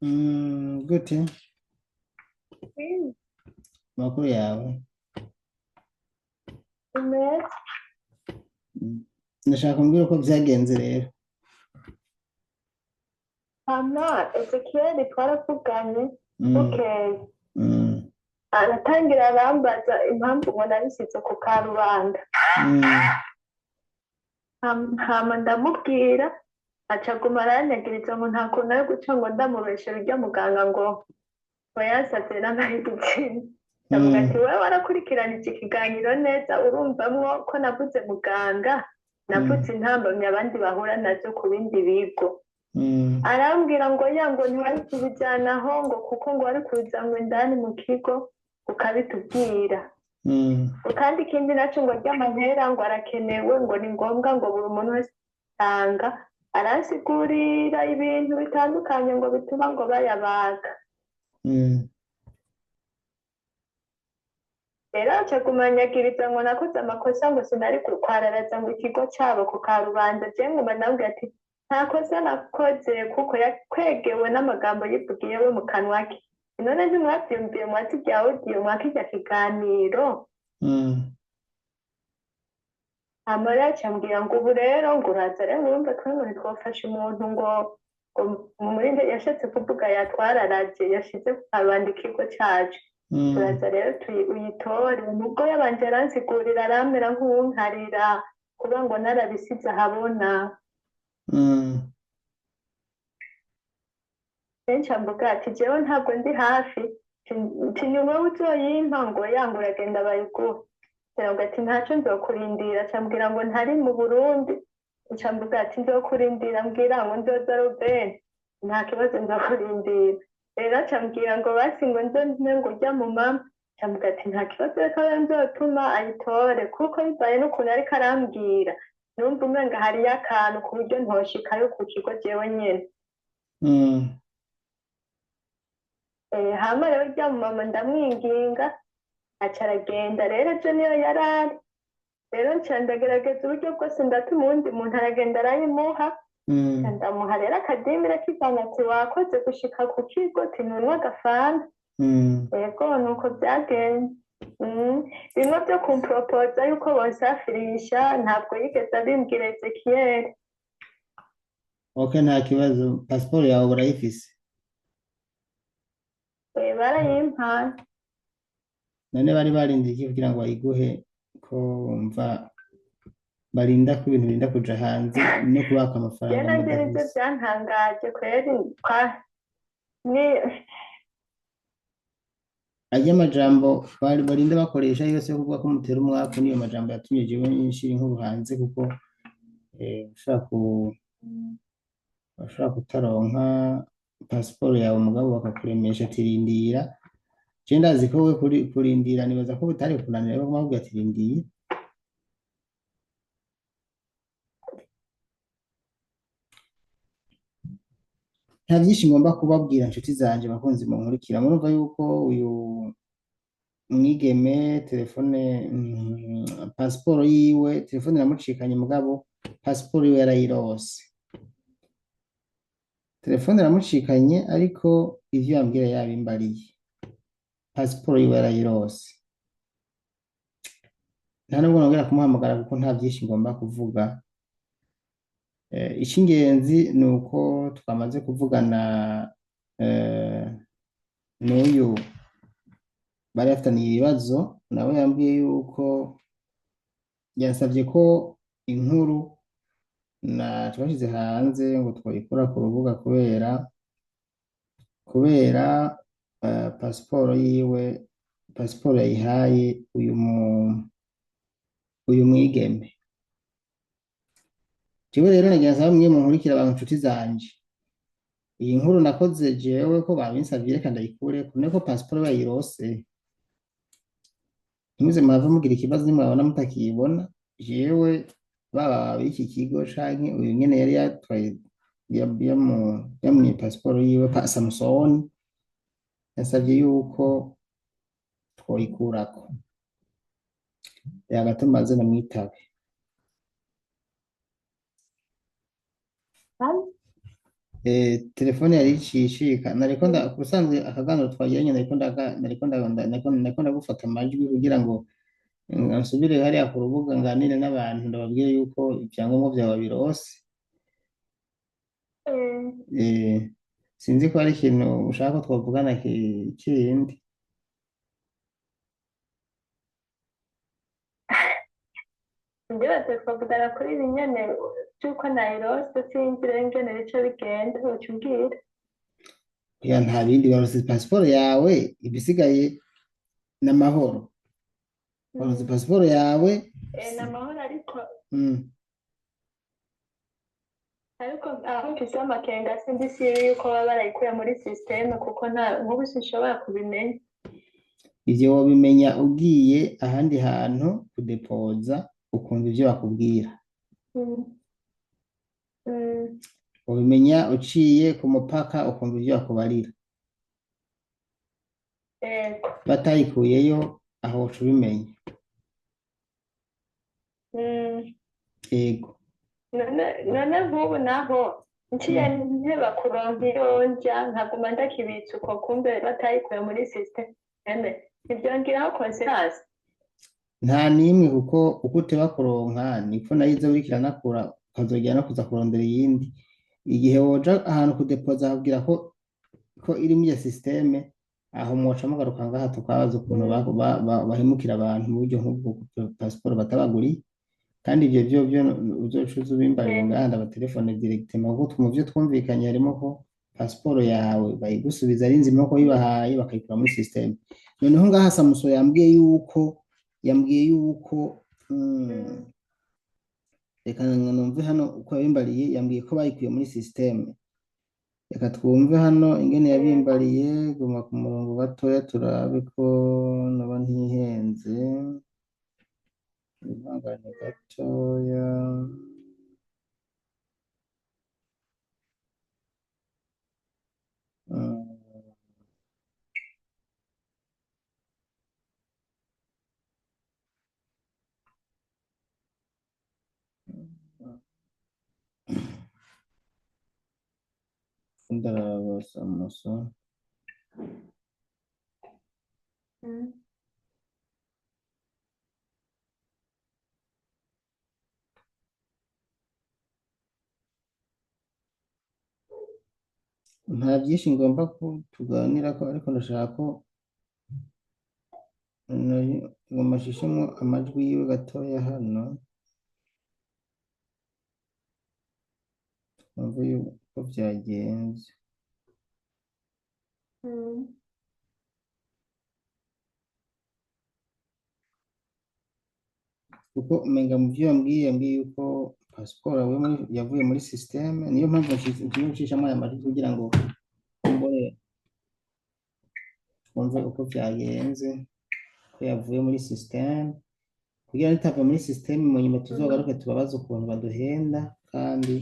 Gute Mm, amakuru yawe. Neza. Mm. Ndashaka kumbwira uko byagenze rero. Hama Ezekiel twaravuganye Mm, bukeye mm, aratangira arambaza impamvu ngo nabisize ku karubanda. mm, Hama ndamubwira aca aguma aranyagiriza ngo nta kuntu ari guca ngo ndamubeshera urya muganga ngo yansavye n'amahigitsina. Ndavuga ati mm, wewe warakurikirana iki kiganiro neza urumvamwo ko navuze muganga, navuze mm, intambamyi abandi bahura nazo ku bindi bigo. mm, Arambwira ngo ya ngo ntiwari kubijyanaho ngo kuko ngo wari kuza ngo indani mu kigo ukabitubwira mm, ngo kandi ikindi nacyo ngo ry'amahera ngo arakenewe ngo ni ngombwa ngo buri muntu wese atanga, aransigurira ibintu bitandukanye ngo bituma ngo bayabaga. mm, Rero acagumanyagiriza ngo nakoze amakosa ngo sinari kwararaza ngo ikigo cyabo ku karubanda, je nguma ndabwira ati nta kosa nakoze kuko yakwegewe n'amagambo yivugiye we mu kanwa ke. None ntimwavyumviye mwati rya audio mwakirya kiganiro. mm, Hama rero acambwira ngo ubu rero ngo uraza rero ngo urumva twe ngo ntitwofasha umuntu ngo umurinde yashatse kuvuga yatwararaje yashize ku karubanda ikigo cacu, mm, turaza rero uyitore. Nubwo yabanje aransigurira aramera nk'uwunkarira kuba ngo narabisize ahabona. mm, Benshi amvuga ati jewe ntabwo ndi hafi, nti nyuma uzoyimpa ngo yangu uragenda bayiguhe. Ndavuga ati ntaco nzokurindira, acambwira ngo ntari mu Burundi. Ncamvuga ati nzokurindira mbwira ngo nzoza Robert, nta kibazo nzokurindira. Rero acambwira ngo basi ngo nzontume ngo urya mu mama. Ncamvuga ati nta kibazo reka nzotuma ayitore kuko bivaye n'ukuntu ariko arambwira numva umenga hariyo akantu ku buryo ntoshikayo ku kigo jewe nyene. mm. Hama rero urya mu mama ndamwinginga aca aragenda. Rero ejo niyo yarari, rero nca ndagerageza uburyo bwose ndatuma uwundi muntu aragenda arayimuha. Nca Mm, ndamuha rero akadimira k'ijana ati wakoze gushika ku kigo tinunwa agafanta. mm. Yego nuko byagenze. Bimwe byo kumporopoza yuko bonsafirisha ntabwo yigeze abimbwira Ezekiel. Okay, nta kibazo. Pasiporo yawe urayifise? Barayimpaye. None bari barindiye iki kugira ngo bayiguhe, ko wumva barinda ko ibintu birinda kuja hanze no kubaka Rero amafaranga nanjye nibyo mudafise? byantangaje kweri ni Arya majambo barinda bakoresha yose yo kuvuga ko mutera umwaku, niyo majambo yatumye jewe nshira inkuru hanze, kuko ushobora kutaronka pasiporo yawe mugabo bakakuremesha ati rindira. Je ndazi ko we kurindira nibaza ko bitari kunanira, bakubwira ati rindira. Nta byinshi ngomba kubabwira inshuti zanje bakunzi munkurikira, murumva yuko uyu mwigeme telefone, pasiporo yiwe, telefone iramucikanye mugabo pasiporo yiwe yarayirose. Telefone iramucikanye ariko ivyo yambwira yabimbariye, pasiporo yiwe yarayirose. Nta nubwo nongera kumuhamagara kuko nta byinshi ngomba kuvuga. Icy'ingenzi ni uko twamaze kuvugana eh, n'uyu bari bafitaniye ibibazo, nawe yambwiye yuko yasabye ko inkuru twashyize hanze ngo twayikura ku rubuga kubera pasiporo yiwe, pasiporo yayihaye uyu mwigeme. Jewe rero nagira nsaba mwe munkurikira abantu inshuti zanje, iyi nkuru nakoze jewe ko babinsavye reka ndayikure kubera ko pasiporo bayirose. Ntimuze mwava mugira ikibazo nimwabona mutakiyibona. Jewe baba b'iki kigo canke uyu nyene yari yatwaye yamuye pasiporo yiwe Samusoni, yasavye yuko twoyikurako. Hagati maze namwitabe. telefone yari icishika nariko ubusanzwe akaganiro twagiranye nariko ndagufata amajwi kugira ngo nsubire hariya ku rubuga nganire n'abantu ndababwire yuko ibyangombwa byawe birose. Eh, Eh, sinzi ko hari ikintu ushaka ko twavugana kindi. ndibaze twavugana kuri ibi nyene by'uko nayirose sinzi rero ingene bica bigenda uca umbwira. Ya nta bindi warose pasiporo yawe ibisigaye n'amahoro. Warose Mm. pasiporo yawe. Ni amahoro Mm. ariko aho mfise amakenga sindi sibi yuko baba barayikuye muri sisiteme kuko nta nk'ubu sinshobora kubimenya. Ivyo wobimenya ugiye ahandi hantu kudepoza ukumva ivyo bakubwira. Mm. Mm. Ubimenya uciye ku mupaka ukumva ivyo bakubarira. Yego. Batayikuyeyo aho uca ubimenya. Mm. Ego. none nk'ubu naho nciye nteba kuronka iyo njya nkaguma ndakibitsa uko kumbe batayikuye muri sisiteme ntibyongeraho konseranse. Nta nimwe kuko uko uteba kuronka niko nayo iza uriko iranakura ukazogera no kuza kurondera iyindi. Igihe woja ahantu kudepoza bakubwira ko iri muri iyo sisiteme aho mwoca mugaruka ngaha tukabaza ukuntu bahemukira abantu mu buryo nk'ubwo pasiporo batabaguriye. Kandi ivyo vyo uzocuza ubimbarire ngaha ndabatelefone directement kuko mu vyo twumvikanye harimo ko pasiporo yawe bayigusubiza ari nzima ko yibahaye bakayikura muri system. Noneho ngaha Samuso yambwiye yuko reka numve hano uko yabimbariye yambwiye ko bayikuye muri system. Reka twumve hano ingene yabimbariye guma ku murongo gatoya turabe ko naba ntihenze. Ihangane gatoya. Ndaraba Samuso. Nta byinshi ngomba ko tuganira ko ariko ndashaka ko ngomashishemo amajwi yiwe gatoya hano twumve uko byagenze. Kuko umenga mu byo yambwiye yuko pasiporo yavuye muri systeme niyo mpamvu nshishamo aya majwi kugira ngo mbone twumve uko byagenze ko yavuye muri systeme kugira ngo itava muri systeme mu nyuma tuzogaruke tubabaze ukuntu baduhenda kandi